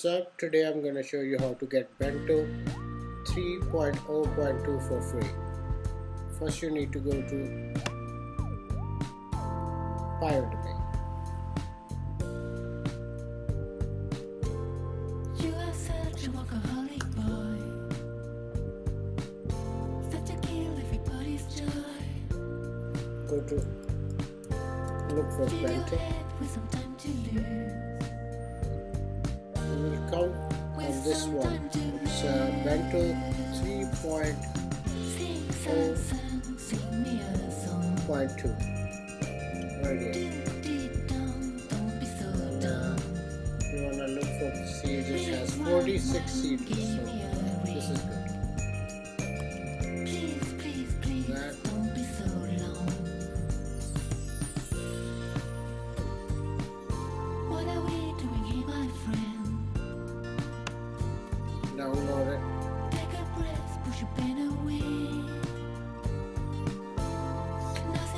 up? Today I'm going to show you how to get Bento 3.0.2 for free. First you need to go to Pirate Bay. You are such a workaholic boy, such a kill everybody's joy. Go to look for Bento. With some time to lose. You will come on this one. It's Bento 3.0.2 right here. You wanna look for the seeds. It has 46 seeds, so this is good. That. Download it.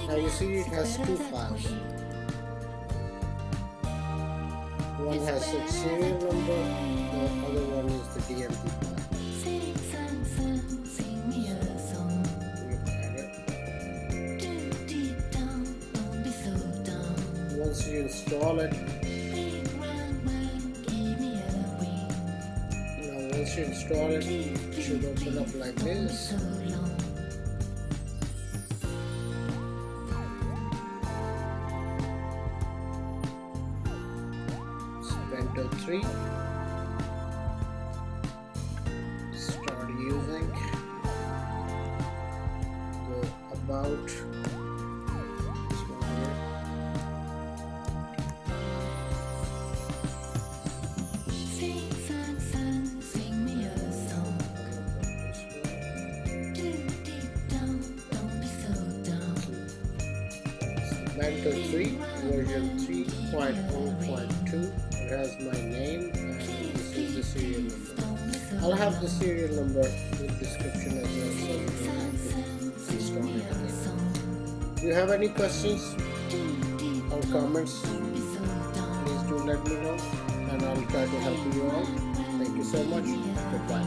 Now you see it has two files. One has its serial number, the other one is the DMP file. Look at it. Once you install it, once you install it, it should open up like this. It's Bento 3. Start using. Go about. This one here. Bento 3 version 3.0.2. It has my name and this is the serial number. I'll have the serial number in the description as well, so you don't have to install it again. If you have any questions or comments, please do let me know and I'll try to help you out. Thank you so much. Goodbye.